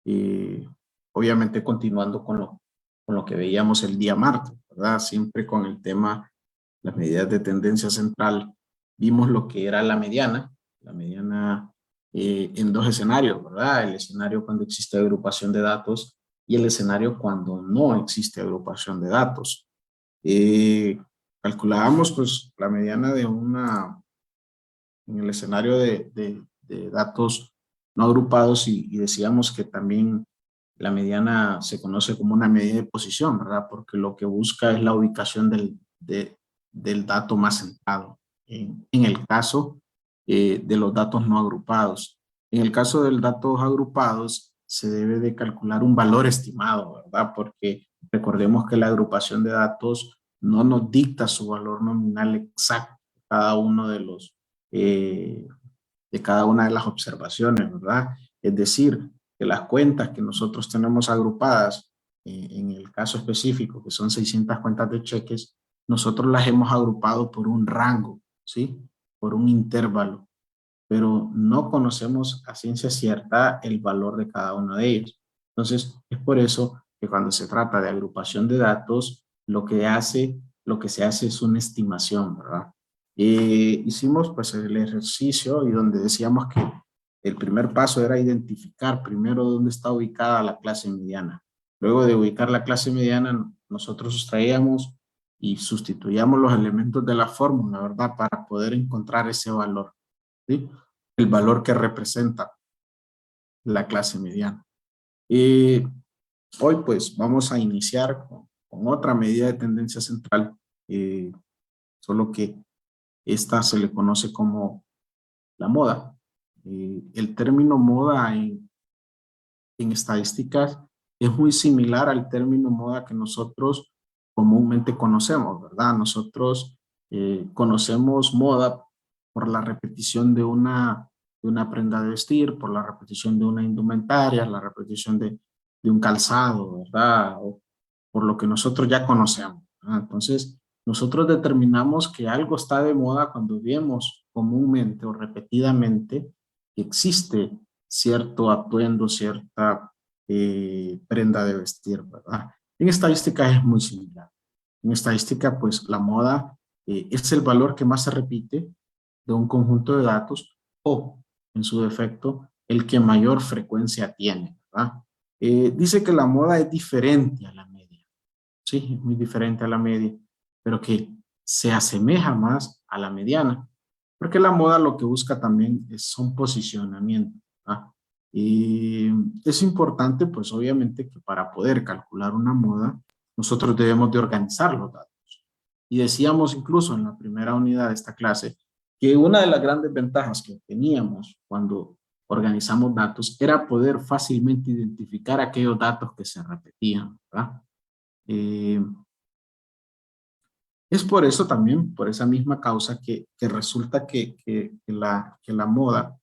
eh, obviamente continuando con lo que veíamos el día martes, ¿verdad? Siempre con el tema, las medidas de tendencia central, vimos lo que era la mediana en dos escenarios, ¿verdad? El escenario cuando existe agrupación de datos y el escenario cuando no existe agrupación de datos. Calculábamos pues la mediana en el escenario de datos no agrupados y decíamos que también la mediana se conoce como una medida de posición, ¿verdad? Porque lo que busca es la ubicación del dato más centrado. En el caso de los datos no agrupados. En el caso de los datos agrupados, se debe de calcular un valor estimado, ¿verdad? Porque recordemos que la agrupación de datos no nos dicta su valor nominal exacto, cada uno de cada una de las observaciones, ¿verdad? Es decir, que las cuentas que nosotros tenemos agrupadas, en el caso específico, que son 600 cuentas de cheques, nosotros las hemos agrupado por un rango, ¿sí? Por un intervalo, pero no conocemos a ciencia cierta el valor de cada uno de ellos. Entonces, es por eso que cuando se trata de agrupación de datos, lo que se hace es una estimación, ¿verdad? Hicimos pues el ejercicio y donde decíamos que el primer paso era identificar primero dónde está ubicada la clase mediana. Luego de ubicar la clase mediana, nosotros extraíamos y sustituíamos los elementos de la fórmula, ¿verdad? Para poder encontrar ese valor, ¿sí? El valor que representa la clase mediana. Y hoy pues vamos a iniciar con otra medida de tendencia central, solo que esta se le conoce como la moda. El término moda en estadísticas es muy similar al término moda que nosotros comúnmente conocemos, ¿verdad? Nosotros conocemos moda por la repetición de una prenda de vestir, por la repetición de una indumentaria, la repetición de un calzado, ¿verdad? O por lo que nosotros ya conocemos, ¿verdad? Entonces, nosotros determinamos que algo está de moda cuando vemos comúnmente o repetidamente que existe cierto atuendo, cierta prenda de vestir, ¿verdad? En estadística es muy similar. En estadística, pues la moda es el valor que más se repite de un conjunto de datos o, en su defecto, el que mayor frecuencia tiene, ¿verdad? Dice que la moda es diferente a la media, sí, es muy diferente a la media, pero que se asemeja más a la mediana, porque la moda lo que busca también son posicionamientos, ¿verdad? Y es importante, pues obviamente, que para poder calcular una moda, nosotros debemos de organizar los datos. Y decíamos incluso en la primera unidad de esta clase que una de las grandes ventajas que teníamos cuando organizamos datos era poder fácilmente identificar aquellos datos que se repetían, ¿verdad? Eh, es por eso también, por esa misma causa, que resulta que la moda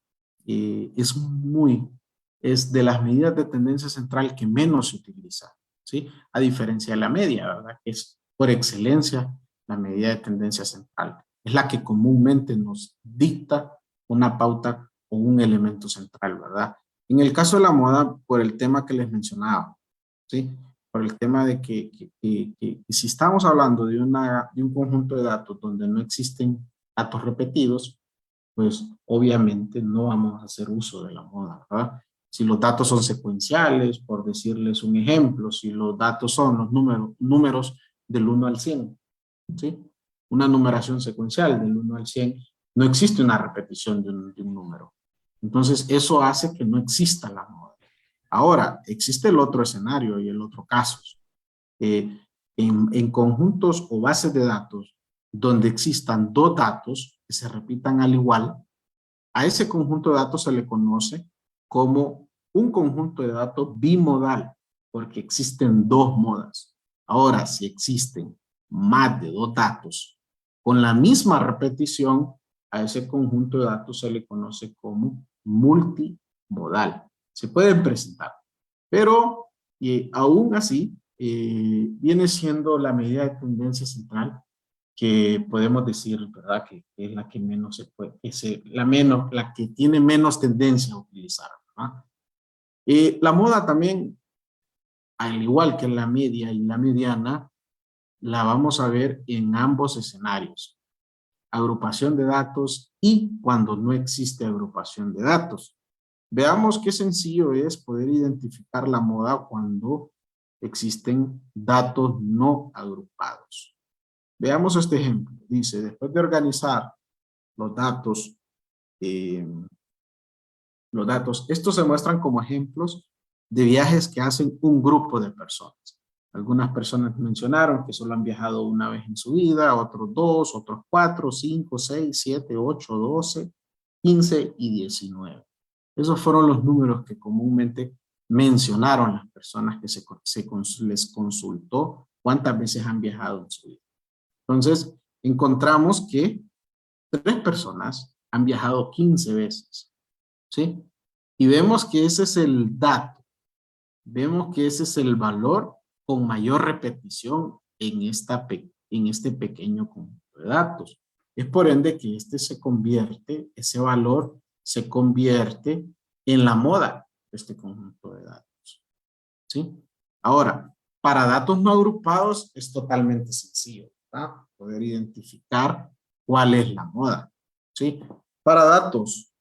es de las medidas de tendencia central que menos se utiliza, ¿sí? A diferencia de la media, ¿verdad? Que es por excelencia la medida de tendencia central. Es la que comúnmente nos dicta una pauta o un elemento central, ¿verdad? En el caso de la moda, por el tema que les mencionaba, ¿sí? Por el tema de que si estamos hablando de un conjunto de datos donde no existen datos repetidos, pues obviamente no vamos a hacer uso de la moda, ¿verdad? Si los datos son secuenciales, por decirles un ejemplo, si los datos son los números del 1 al 100, ¿sí? Una numeración secuencial del 1 al 100, no existe una repetición de un número. Entonces, eso hace que no exista la moda. Ahora, existe el otro escenario y el otro caso. En conjuntos o bases de datos donde existan dos datos que se repitan al igual, a ese conjunto de datos se le conoce como un conjunto de datos bimodal, porque existen dos modas. Ahora, si existen más de dos datos con la misma repetición, a ese conjunto de datos se le conoce como multimodal. Se pueden presentar, pero aún así viene siendo la medida de tendencia central que podemos decir, ¿verdad? Que es la que menos se puede, la que tiene menos tendencia a utilizar, ¿verdad? La moda también, al igual que la media y la mediana, la vamos a ver en ambos escenarios. Agrupación de datos y cuando no existe agrupación de datos. Veamos qué sencillo es poder identificar la moda cuando existen datos no agrupados. Veamos este ejemplo. Dice, después de organizar los datos, eh, estos se muestran como ejemplos de viajes que hacen un grupo de personas. Algunas personas mencionaron que solo han viajado una vez en su vida, otros 2, otros 4, 5, 6, 7, 8, 12, 15 y 19. Esos fueron los números que comúnmente mencionaron las personas que les consultó cuántas veces han viajado en su vida. Entonces, encontramos que 3 personas han viajado 15 veces, ¿sí? Y vemos que ese es el dato, vemos que ese es el valor con mayor repetición en este pequeño conjunto de datos. Es por ende que ese valor se convierte en la moda de este conjunto de datos, ¿sí? Ahora, para datos no agrupados es totalmente sencillo, ¿verdad? Poder identificar cuál es la moda, ¿sí? Para datos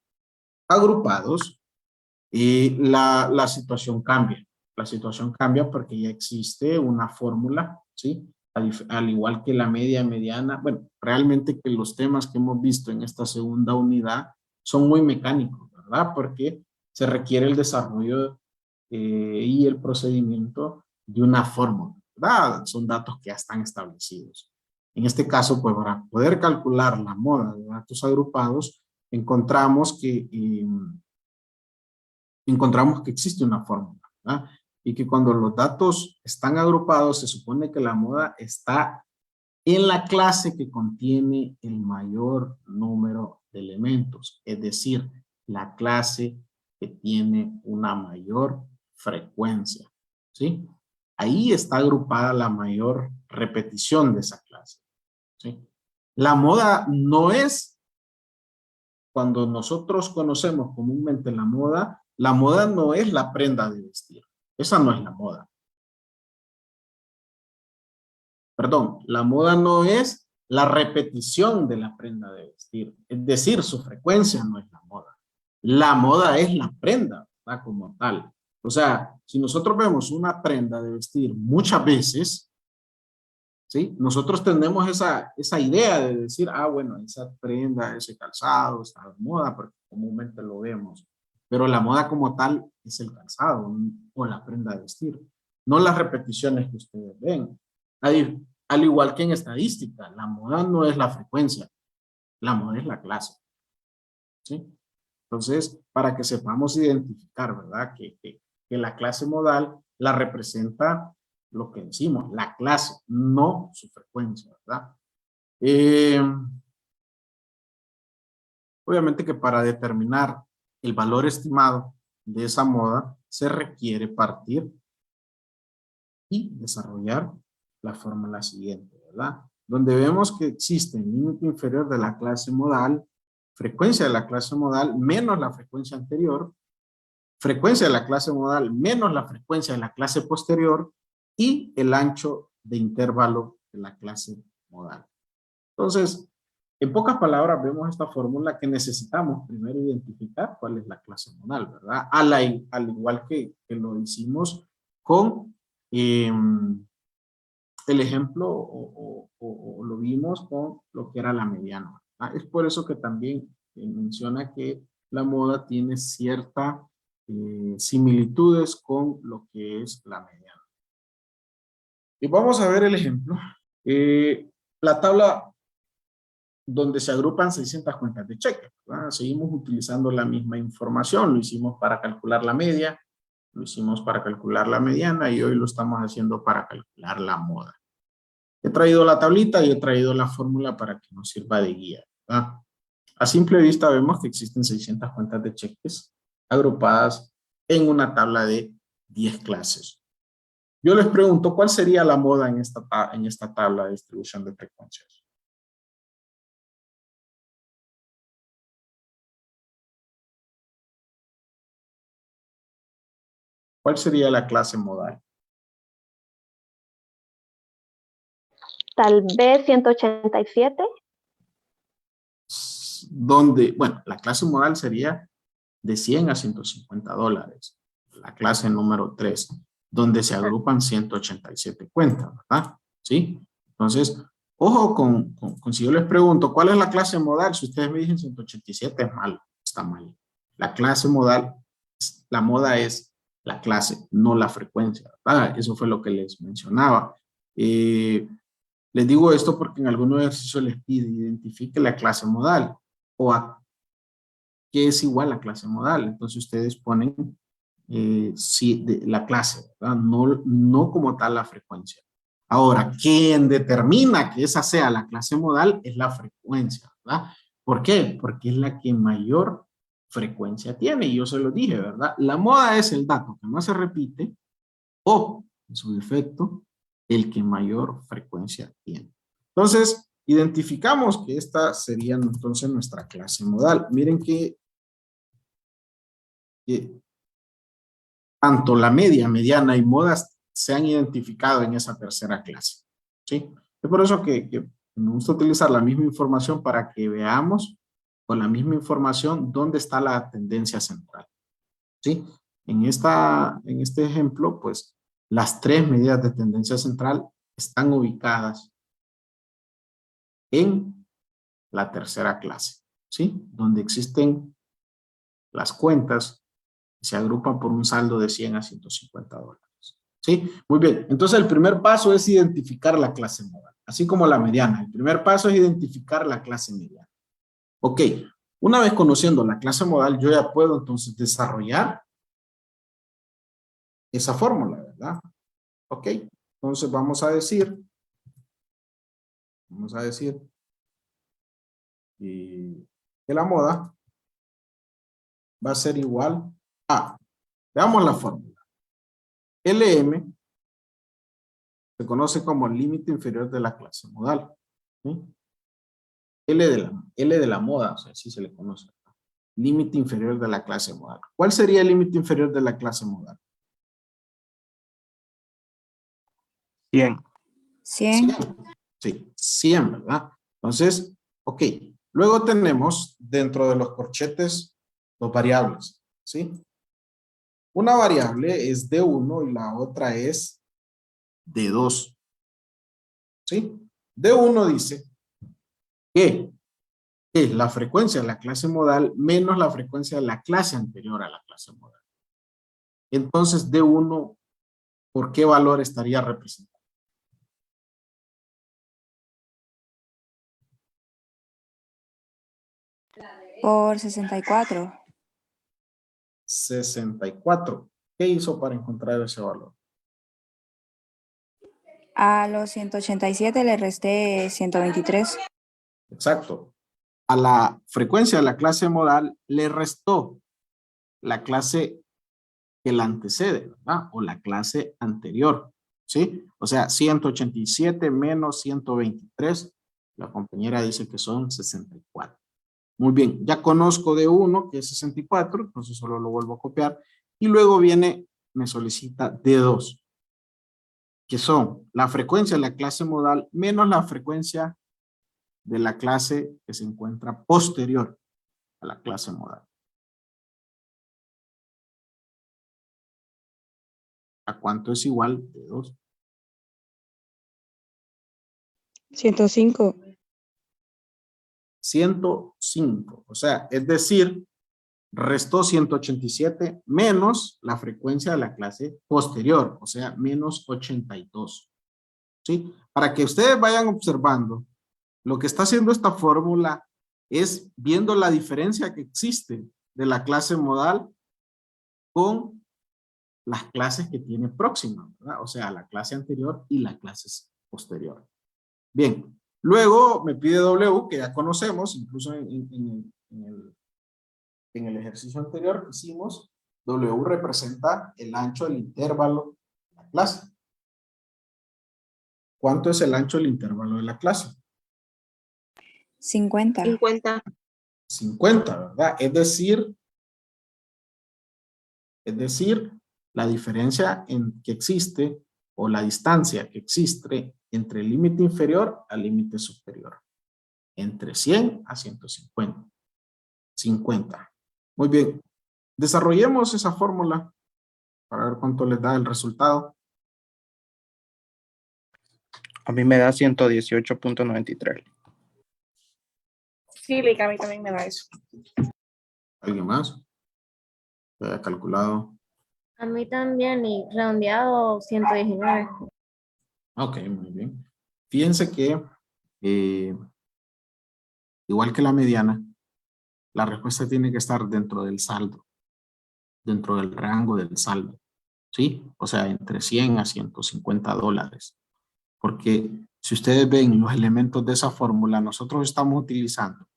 agrupados, la situación cambia. La situación cambia porque ya existe una fórmula, ¿sí? Al igual que la media, mediana. Bueno, realmente que los temas que hemos visto en esta segunda unidad son muy mecánicos, ¿verdad? Porque se requiere el desarrollo y el procedimiento de una fórmula, ¿verdad? Son datos que ya están establecidos. En este caso, pues para poder calcular la moda de datos agrupados, encontramos que existe una fórmula, ¿verdad? Y que cuando los datos están agrupados, se supone que la moda está en la clase que contiene el mayor número de elementos, es decir, la clase que tiene una mayor frecuencia, ¿sí? Ahí está agrupada la mayor repetición de esa clase, ¿sí? La moda no es, cuando nosotros conocemos comúnmente la moda no es la prenda de vestir. Esa no es la moda. Perdón, la moda no es la repetición de la prenda de vestir. Es decir, su frecuencia no es la moda. La moda es la prenda, ¿verdad? Como tal. O sea, si nosotros vemos una prenda de vestir muchas veces, ¿sí? Nosotros tenemos esa idea de decir, ah, bueno, esa prenda, ese calzado está de moda, porque comúnmente lo vemos. Pero la moda como tal es el calzado o la prenda de vestir, no las repeticiones que ustedes ven. Al igual que en estadística, la moda no es la frecuencia, la moda es la clase, ¿sí? Entonces, para que sepamos identificar, ¿verdad? Que la clase modal la representa lo que decimos, la clase, no su frecuencia, ¿verdad? Eh, obviamente que para determinar el valor estimado de esa moda, se requiere partir y desarrollar la fórmula siguiente, ¿verdad? Donde vemos que existe el límite inferior de la clase modal, frecuencia de la clase modal menos la frecuencia anterior, frecuencia de la clase modal menos la frecuencia de la clase posterior y el ancho de intervalo de la clase modal. Entonces, en pocas palabras, vemos esta fórmula que necesitamos primero identificar cuál es la clase modal, ¿verdad? Al igual que lo hicimos con el ejemplo o lo vimos con lo que era la mediana. ¿Ah? Es por eso que también menciona que la moda tiene ciertas similitudes con lo que es la mediana. Y vamos a ver el ejemplo. La tabla donde se agrupan 600 cuentas de cheque, ¿verdad? Seguimos utilizando la misma información, lo hicimos para calcular la media, lo hicimos para calcular la mediana y hoy lo estamos haciendo para calcular la moda. He traído la tablita y he traído la fórmula para que nos sirva de guía, ¿verdad? A simple vista vemos que existen 600 cuentas de cheques agrupadas en una tabla de 10 clases. Yo les pregunto, ¿cuál sería la moda en esta tabla de distribución de frecuencias? ¿Cuál sería la clase modal? Tal vez 187. Donde, bueno, la clase modal sería de 100 a 150 dólares. La clase número 3, donde se agrupan 187 cuentas, ¿verdad? ¿Sí? Entonces, ojo con si yo les pregunto, ¿cuál es la clase modal? Si ustedes me dicen 187, es mal, está mal. La clase modal, la moda es la clase, no la frecuencia, ¿verdad? Eso fue lo que les mencionaba. Les digo esto porque en algunos ejercicios les pide identifique la clase modal o a qué es igual a clase modal. Entonces ustedes ponen la clase, ¿verdad? No, no como tal la frecuencia. Ahora, quien determina que esa sea la clase modal es la frecuencia, ¿verdad? ¿Por qué? Porque es la que mayor frecuencia tiene. Y yo se lo dije, ¿verdad? La moda es el dato que más se repite o, en su defecto, el que mayor frecuencia tiene. Entonces, identificamos que esta sería entonces nuestra clase modal. Miren que tanto la media, mediana y modas se han identificado en esa tercera clase. ¿Sí? Es por eso que me gusta utilizar la misma información para que veamos con la misma información dónde está la tendencia central. ¿Sí? En este ejemplo, pues las tres medidas de tendencia central están ubicadas en la tercera clase, ¿sí? Donde existen las cuentas que se agrupan por un saldo de 100 a 150 dólares. ¿Sí? Muy bien. Entonces, el primer paso es identificar la clase modal, así como la mediana. El primer paso es identificar la clase mediana. Ok. Una vez conociendo la clase modal, yo ya puedo entonces desarrollar esa fórmula, ¿verdad? Ok. Entonces, vamos a decir que la moda va a ser igual a, veamos la fórmula. LM se conoce como límite inferior de la clase modal. ¿Sí? L de la moda, o sea, así se le conoce. Límite inferior de la clase modal. ¿Cuál sería el límite inferior de la clase modal? 100. 100. Sí, 100, ¿verdad? Entonces, ok. Luego tenemos dentro de los corchetes dos variables, ¿sí? Una variable es D1 y la otra es D2, ¿sí? D1 dice que es la frecuencia de la clase modal menos la frecuencia de la clase anterior a la clase modal. Entonces, D1, ¿por qué valor estaría representado? Por 64. 64. ¿Qué hizo para encontrar ese valor? A los 187 le resté 123. Exacto. A la frecuencia de la clase modal le restó la clase que la antecede, ¿verdad? O la clase anterior, ¿sí? O sea, 187 menos 123, la compañera dice que son 64. Muy bien, ya conozco de uno que es 64, entonces solo lo vuelvo a copiar. Y luego viene, me solicita de 2, que son la frecuencia de la clase modal menos la frecuencia de la clase que se encuentra posterior a la clase modal. ¿A cuánto es igual de 2? 105. 105. O sea, es decir, restó 187 menos la frecuencia de la clase posterior, o sea, menos 82. ¿Sí? Para que ustedes vayan observando, lo que está haciendo esta fórmula es viendo la diferencia que existe de la clase modal con las clases que tiene próximas, ¿verdad? O sea, la clase anterior y la clase posterior. Bien, luego me pide W, que ya conocemos, incluso en el ejercicio anterior que hicimos, W representa el ancho del intervalo de la clase. ¿Cuánto es el ancho del intervalo de la clase? 50. 50. 50, ¿verdad? Es decir, la diferencia que existe o la distancia que existe entre el límite inferior al límite superior. Entre 100 a 150. 50. Muy bien. Desarrollemos esa fórmula para ver cuánto les da el resultado. A mí me da 118.93. Sí, Lick, a mí también me da eso. ¿Alguien más? Que haya calculado. A mí también, y redondeado 119. Ok, muy bien. Fíjense que, igual que la mediana, la respuesta tiene que estar dentro del saldo, dentro del rango del saldo, ¿sí? O sea, entre 100 a 150 dólares. Porque si ustedes ven los elementos de esa fórmula, nosotros estamos utilizando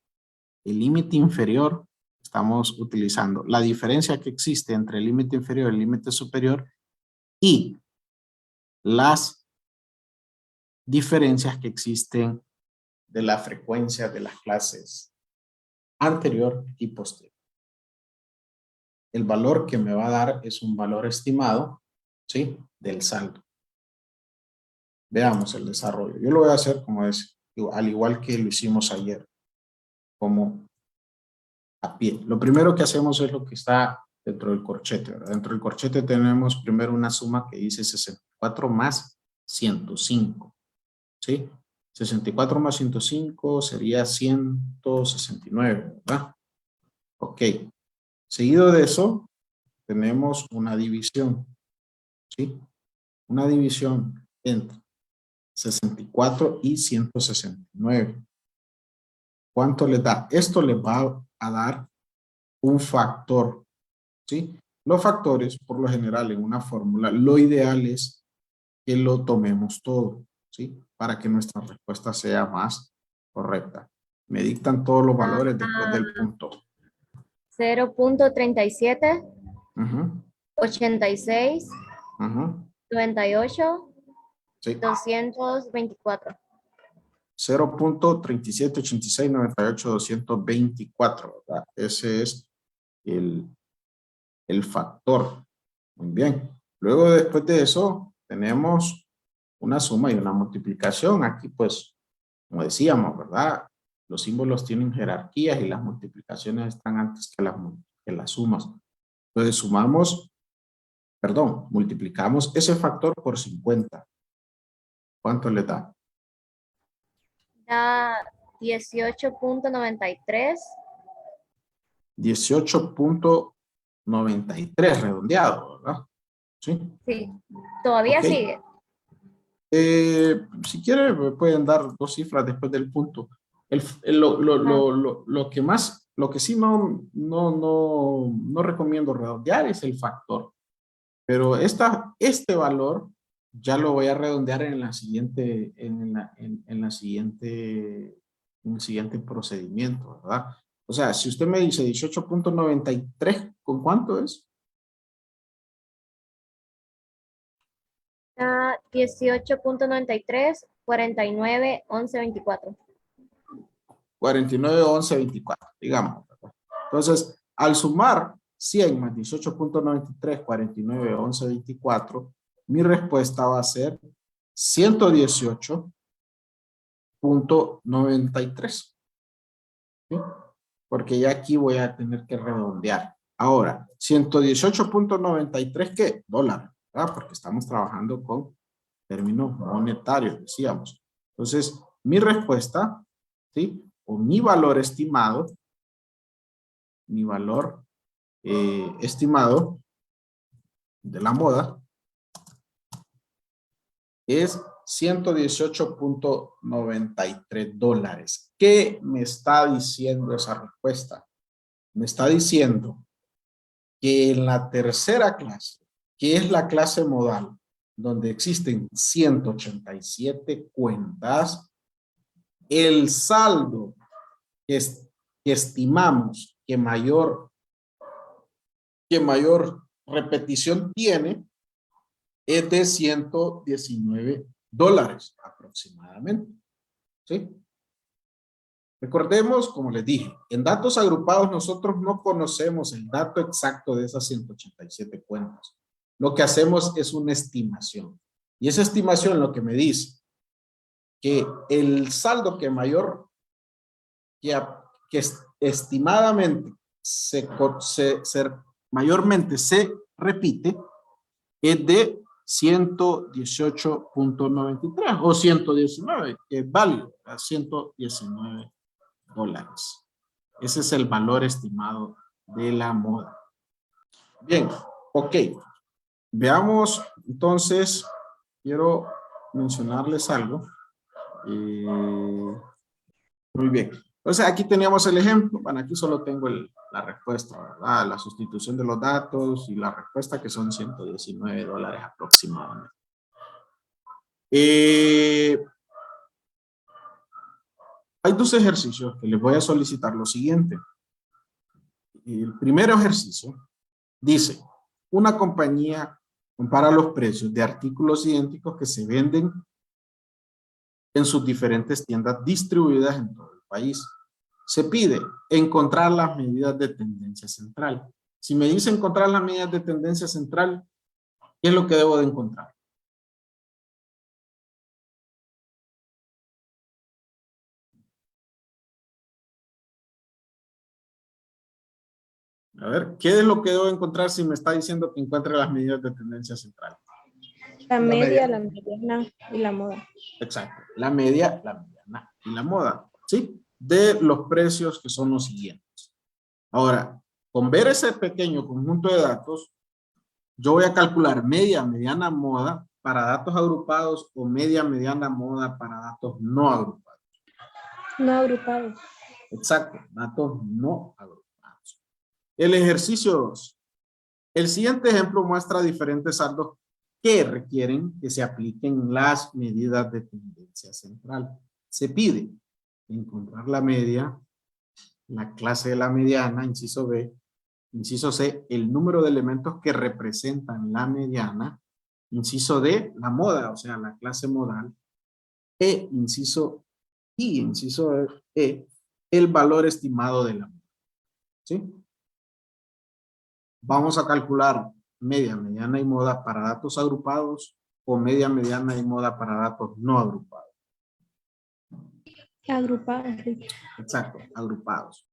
el límite inferior, estamos utilizando la diferencia que existe entre el límite inferior y el límite superior y las diferencias que existen de la frecuencia de las clases anterior y posterior. El valor que me va a dar es un valor estimado, ¿sí? Del saldo. Veamos el desarrollo. Yo lo voy a hacer como es, al igual que lo hicimos ayer, como a pie. Lo primero que hacemos es lo que está dentro del corchete, ¿verdad? Dentro del corchete tenemos primero una suma que dice 64 más 105, ¿sí? 64 más 105 sería 169, ¿verdad? Ok. Seguido de eso, tenemos una división, ¿sí? Una división entre 64 y 169. ¿Cuánto les da? Esto les va a dar un factor, ¿sí? Los factores, por lo general, en una fórmula, lo ideal es que lo tomemos todo, ¿sí? Para que nuestra respuesta sea más correcta. Me dictan todos los valores después del punto. 0.37, Ujú, 86, ujú, 98, sí. 224. 0.37, 86, 98, 224, ¿verdad? Ese es el factor. Muy bien. Luego, después de eso, tenemos una suma y una multiplicación. Aquí, pues, como decíamos, ¿verdad? Los símbolos tienen jerarquías y las multiplicaciones están antes que las sumas. Entonces, multiplicamos ese factor por 50. ¿Cuánto le da? Da 18.93. 18.93 redondeado, ¿verdad? Sí. Sí, todavía Ok. sigue. Si quiere, me pueden dar dos cifras después del punto. Lo que más, lo que sí no recomiendo redondear es el factor. Pero este valor ya lo voy a redondear en la siguiente, en el siguiente procedimiento, ¿verdad? O sea, si usted me dice 18.93, ¿con cuánto es? Da 18.93, 49, 11, 24. 49, 11, 24, digamos, ¿verdad? Entonces, al sumar 100 más 18.93, 49, 11, 24, mi respuesta va a ser 118.93. ¿Sí? Porque ya aquí voy a tener que redondear. Ahora, 118.93, ¿qué? Dólar, ¿verdad? Porque estamos trabajando con términos monetarios, decíamos. Entonces, mi respuesta, ¿sí? O mi valor estimado, estimado de la moda es 118.93 dólares. ¿Qué me está diciendo esa respuesta? Me está diciendo que en la tercera clase, que es la clase modal, donde existen 187 cuentas, el saldo que estimamos que mayor repetición tiene es de 119 dólares aproximadamente. ¿Sí? Recordemos, como les dije, en datos agrupados nosotros no conocemos el dato exacto de esas 187 cuentas. lo que hacemos es una estimación. Y esa estimación lo que me dice que el saldo que estimadamente mayormente se repite es de 118.93 o 119, que es válido a $119. Ese es el valor estimado de la moda. Bien, ok. Veamos, entonces, quiero mencionarles algo. Muy bien. Entonces, aquí teníamos el ejemplo. Bueno, aquí solo tengo la respuesta, ¿verdad? La sustitución de los datos y la respuesta que son $119 aproximadamente. Hay dos ejercicios que les voy a solicitar lo siguiente. El primer ejercicio dice, una compañía compara los precios de artículos idénticos que se venden en sus diferentes tiendas distribuidas en todo el país. Se pide encontrar las medidas de tendencia central. Si me dice encontrar las medidas de tendencia central, ¿qué es lo que debo de encontrar? A ver, ¿qué es lo que debo encontrar si me está diciendo que encuentre las medidas de tendencia central? La media, la mediana y la moda. Exacto. La media, la mediana y la moda. ¿Sí? De los precios que son los siguientes. Ahora, con ver ese pequeño conjunto de datos, yo voy a calcular media, mediana, moda para datos agrupados o media, mediana, moda para datos no agrupados. No agrupados. Exacto, datos no agrupados. El ejercicio 2. El siguiente ejemplo muestra diferentes saldos que requieren que se apliquen las medidas de tendencia central. Se pide encontrar la media, la clase de la mediana, inciso B, inciso C, el número de elementos que representan la mediana, inciso D, la moda, o sea, la clase modal, e inciso I, inciso E, el valor estimado de la moda. ¿Sí? Vamos a calcular media, mediana y moda para datos agrupados o media, mediana y moda para datos no agrupados. Agrupados. Exacto, agrupados.